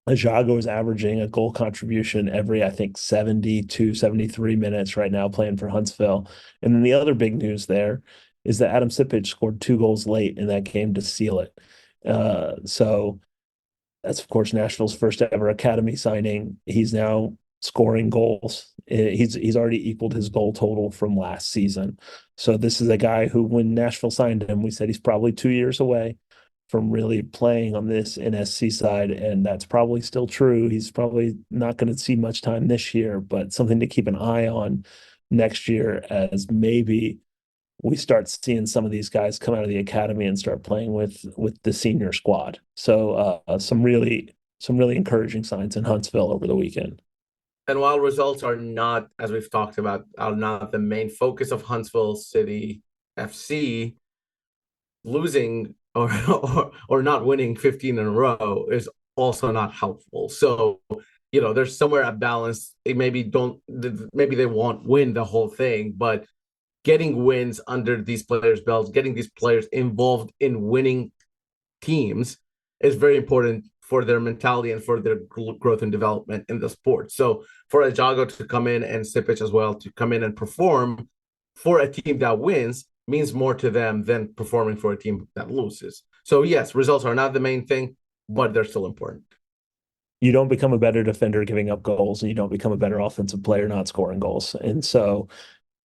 Ajago is averaging a goal contribution every, I think, 72, 73 minutes right now playing for Huntsville. And then the other big news there is that Adam Sipic scored 2 goals late in that game to seal it. So that's, of course, Nashville's first ever academy signing. He's now scoring goals. He's already equaled his goal total from last season. So this is a guy who, when Nashville signed him, we said he's probably 2 years away from really playing on this NSC side, and that's probably still true. He's probably not going to see much time this year, but something to keep an eye on next year as maybe we start seeing some of these guys come out of the academy and start playing with the senior squad. So some really encouraging signs in Huntsville over the weekend. And while results are not, as we've talked about, are not the main focus of Huntsville City FC, losing or not winning 15 in a row is also not helpful. So, there's somewhere a balance. Maybe they won't win the whole thing, but getting wins under these players' belts, getting these players involved in winning teams is very important for their mentality and for their growth and development in the sport. So for Ajago to come in and Sipic as well to come in and perform for a team that wins means more to them than performing for a team that loses. So yes, results are not the main thing, but they're still important. You don't become a better defender giving up goals, and you don't become a better offensive player not scoring goals. And so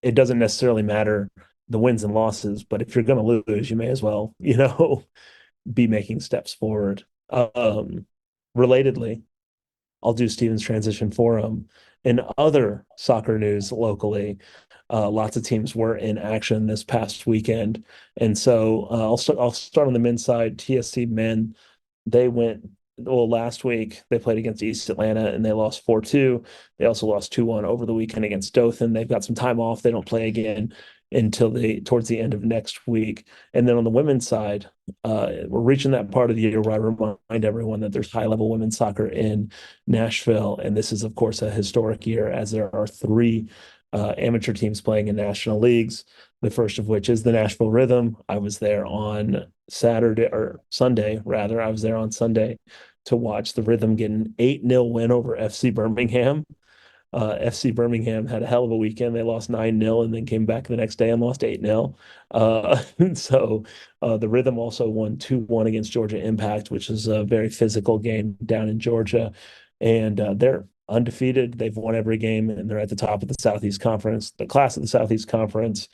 it doesn't necessarily matter the wins and losses, but if you're going to lose, you may as well, be making steps forward. Relatedly, I'll do Steven's transition for him. In other soccer news locally, lots of teams were in action this past weekend, and so I'll start on the men's side. TSC men, they went well last week. They played against East Atlanta and they lost 4-2. They also lost 2-1 over the weekend against Dothan. They've got some time off. They don't play again until towards the end of next week. And then on the women's side, we're reaching that part of the year where I remind everyone that there's high level women's soccer in Nashville. And this is, of course, a historic year as there are three amateur teams playing in national leagues. The first of which is the Nashville Rhythm. I was there on Saturday or Sunday, rather. I was there on Sunday to watch the Rhythm get an 8-0 win over FC Birmingham. FC Birmingham had a hell of a weekend. They lost 9-0 and then came back the next day and lost 8-0. So the Rhythm also won 2-1 against Georgia Impact, which is a very physical game down in Georgia. And they're undefeated. They've won every game, and they're at the top of the Southeast Conference, the class of the Southeast Conference.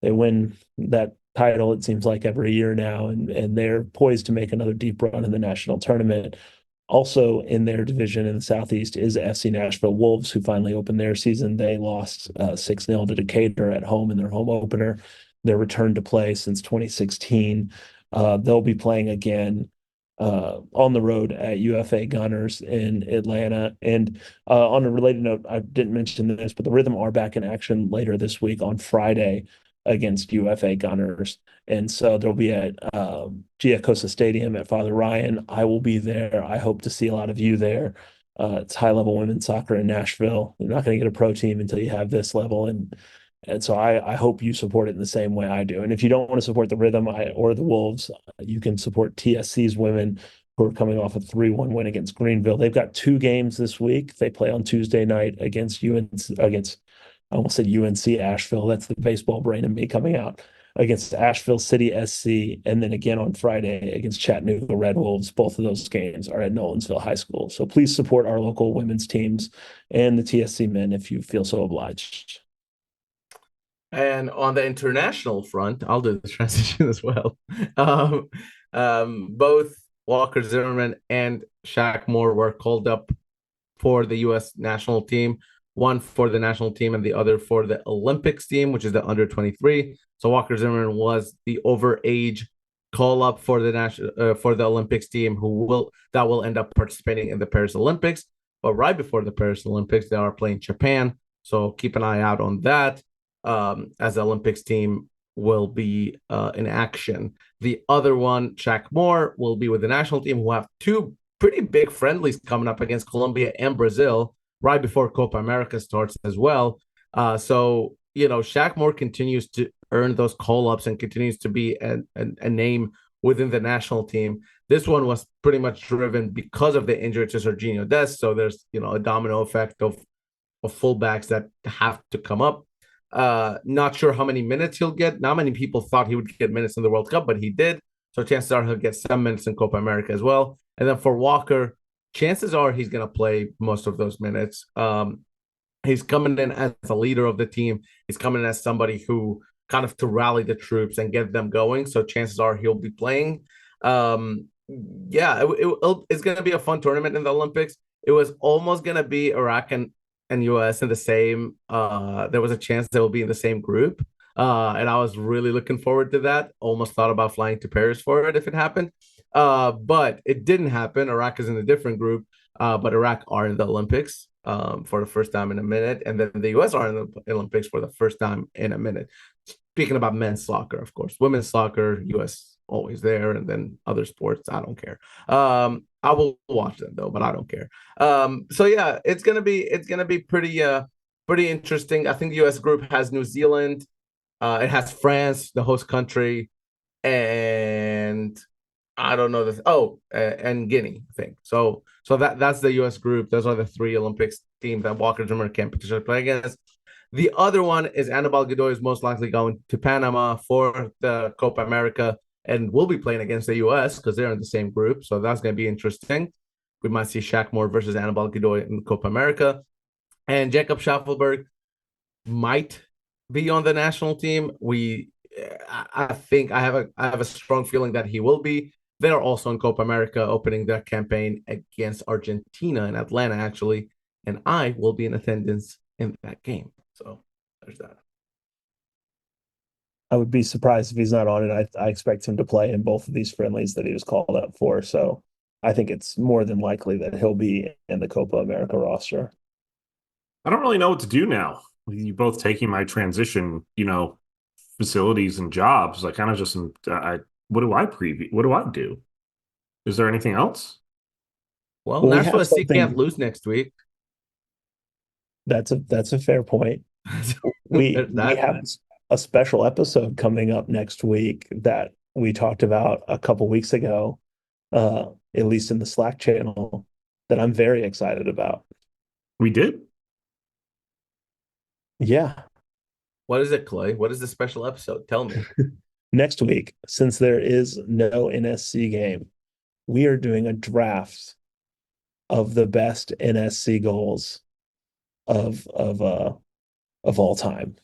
They win that title, it seems like, every year now, and they're poised to make another deep run in the national tournament. Also in their division in the Southeast is FC Nashville Wolves, who finally opened their season. They lost 6-0 to Decatur at home in their home opener. Their return to play since 2016. They'll be playing again on the road at UFA Gunners in Atlanta. And on a related note, I didn't mention this, but the Rhythm are back in action later this week on Friday against UFA Gunners. And so they'll be at Giacosa Stadium at Father Ryan. I will be there. I hope to see a lot of you there. It's high-level women's soccer in Nashville. You're not going to get a pro team until you have this level. And so I hope you support it in the same way I do. And if you don't want to support the Rhythm or the Wolves, you can support TSC's women, who are coming off a 3-1 win against Greenville. They've got 2 games this week. They play on Tuesday night against I almost said UNC Asheville. That's the baseball brain in me coming out, against Asheville City SC, and then again on Friday against Chattanooga Red Wolves. Both of those games are at Nolensville High School. So please support our local women's teams and the TSC men if you feel so obliged. And on the international front, I'll do the transition as well. Both Walker Zimmerman and Shaq Moore were called up for the U.S. national team, one for the national team and the other for the Olympics team, which is the under 23. So Walker Zimmerman was the overage call up for the Olympics team, that will end up participating in the Paris Olympics. But right before the Paris Olympics, they are playing Japan, so keep an eye out on that. As the Olympics team will be in action. The other one, Shaq Moore, will be with the national team, who have 2 pretty big friendlies coming up against Colombia and Brazil right before Copa America starts as well. So, Shaq Moore continues to earn those call-ups and continues to be a name within the national team. This one was pretty much driven because of the injury to Serginho Dest. So there's, a domino effect of fullbacks that have to come up. Not sure how many minutes he'll get. Not many people thought he would get minutes in the World Cup, but he did. So chances are he'll get some minutes in Copa America as well. And then for Walker, chances are he's going to play most of those minutes. He's coming in as a leader of the team. He's coming in as somebody who kind of to rally the troops and get them going. So chances are he'll be playing. It's going to be a fun tournament in the Olympics. It was almost going to be Iraq and US in the same, there was a chance they will be in the same group. And I was really looking forward to that. Almost thought about flying to Paris for it if it happened. But it didn't happen. Iraq is in a different group, but Iraq are in the Olympics for the first time in a minute. And then the US are in the Olympics for the first time in a minute. Speaking about men's soccer, of course, women's soccer, US always there. And then other sports, I don't care. I will watch them though, but I don't care. So yeah, it's gonna be pretty interesting. I think the US group has New Zealand, it has France, the host country, and I don't know and Guinea, I think. So that's the US group. Those are the 3 Olympics teams that Walker Zimmerman can potentially play against. The other one is Anibal Godoy is most likely going to Panama for the Copa America, and we'll be playing against the U.S. because they're in the same group. So that's going to be interesting. We might see Shaq Moore versus Anibal Godoy in Copa America. And Jacob Schaffelberg might be on the national team. I think I have a strong feeling that he will be. They're also in Copa America opening their campaign against Argentina in Atlanta, actually. And I will be in attendance in that game. So there's that. I would be surprised if he's not on it. I expect him to play in both of these friendlies that he was called up for. So I think it's more than likely that he'll be in the Copa America roster. I don't really know what to do now. You both taking my transition, facilities and jobs. I kind of just, what do I preview? What do I do? Is there anything else? Well, Nashville SC can't lose next week. That's a fair point. We have a special episode coming up next week that we talked about a couple weeks ago, at least in the Slack channel, that I'm very excited about. We did? Yeah. What is it, Clay? What is the special episode? Tell me. Next week, since there is no NSC game, we are doing a draft of the best NSC goals of all time.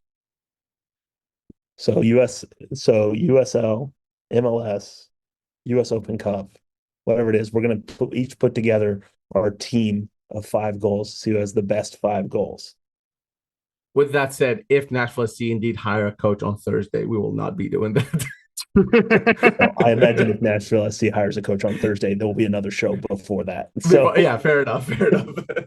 So USL, MLS, US Open Cup, whatever it is, we're going to each put together our team of 5 goals to see who has the best 5 goals. With that said, if Nashville SC indeed hire a coach on Thursday, we will not be doing that. So I imagine if Nashville SC hires a coach on Thursday, there will be another show before that. So yeah, fair enough. Are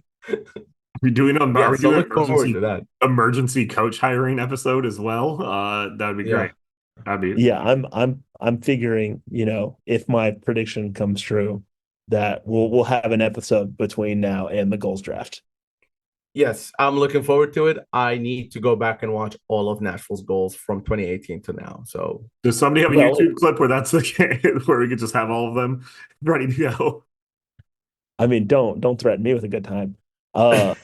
we doing Yeah, an so look forward to that. emergency coach hiring episode as well? That'd be great. Yeah, I'm figuring, if my prediction comes true, that we'll have an episode between now and the goals draft. Yes, I'm looking forward to it. I need to go back and watch all of Nashville's goals from 2018 to now. So does somebody have a YouTube clip where that's the case, where we could just have all of them ready to go? I mean, don't threaten me with a good time. But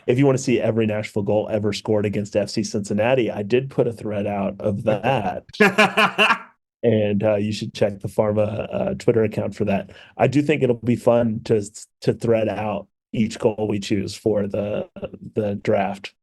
if you want to see every Nashville goal ever scored against FC Cincinnati, I did put a thread out of that. And you should check the Pharma Twitter account for that. I do think it'll be fun to thread out each goal we choose for the draft.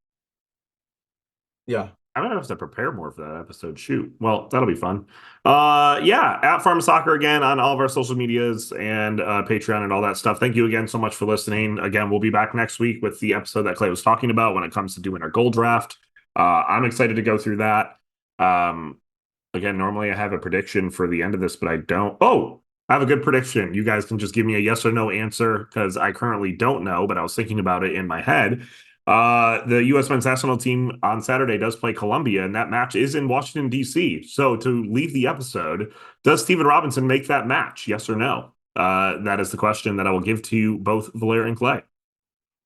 Yeah. I'm gonna have to prepare more for that episode. Shoot. Well, that'll be fun. Yeah, at Pharma Soccer again on all of our social medias and Patreon and all that stuff. Thank you again so much for listening. Again, we'll be back next week with the episode that Clay was talking about when it comes to doing our goal draft. I'm excited to go through that. Again, normally I have a prediction for the end of this, but I don't. Oh, I have a good prediction. You guys can just give me a yes or no answer because I currently don't know, but I was thinking about it in my head. The U.S. men's national team on Saturday does play Colombia, and that match is in Washington, D.C. So to leave the episode, does Steven Robinson make that match? Yes or no? That is the question that I will give to you both Valer and Clay.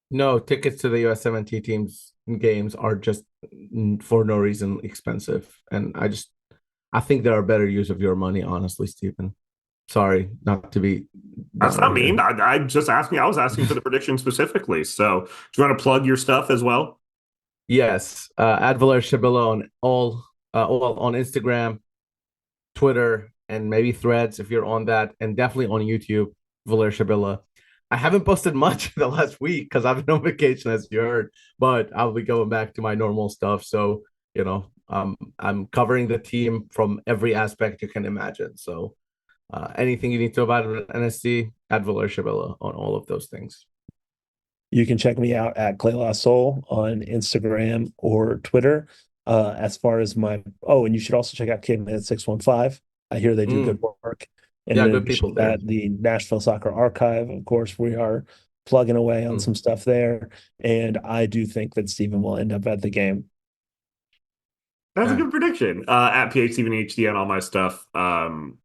No, tickets to the U.S. 17 teams games are just for no reason expensive. And I think there are better use of your money, honestly, Stephen. Sorry, not to be. That's not mean. I just asking. I was asking for the prediction specifically. So, do you want to plug your stuff as well? Yes, at Valer Shabilla on all on Instagram, Twitter, and maybe Threads if you're on that, and definitely on YouTube, Valer Shabilla. I haven't posted much the last week because I've been on vacation, as you heard, but I'll be going back to my normal stuff. So, I'm covering the team from every aspect you can imagine. So, anything you need to know about NSC, at Valer Shabilla on all of those things. You can check me out at Clay Lost Soul on Instagram or Twitter. As far as and you should also check out Caveman 615. I hear they do good work. And yeah, good people there. At the Nashville Soccer Archive, of course, we are plugging away on some stuff there. And I do think that Stephen will end up at the game. That's a good prediction. At PHStephenHD on all my stuff. I'm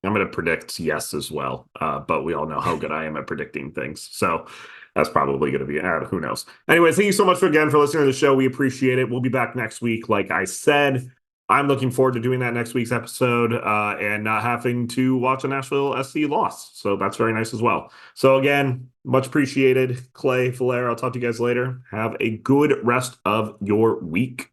going to predict yes as well. But we all know how good I am at predicting things. So that's probably going to be who knows. Anyways, thank you so much again for listening to the show. We appreciate it. We'll be back next week. Like I said, I'm looking forward to doing that next week's episode and not having to watch a Nashville SC loss. So that's very nice as well. So again, much appreciated. Clay, Valera, I'll talk to you guys later. Have a good rest of your week.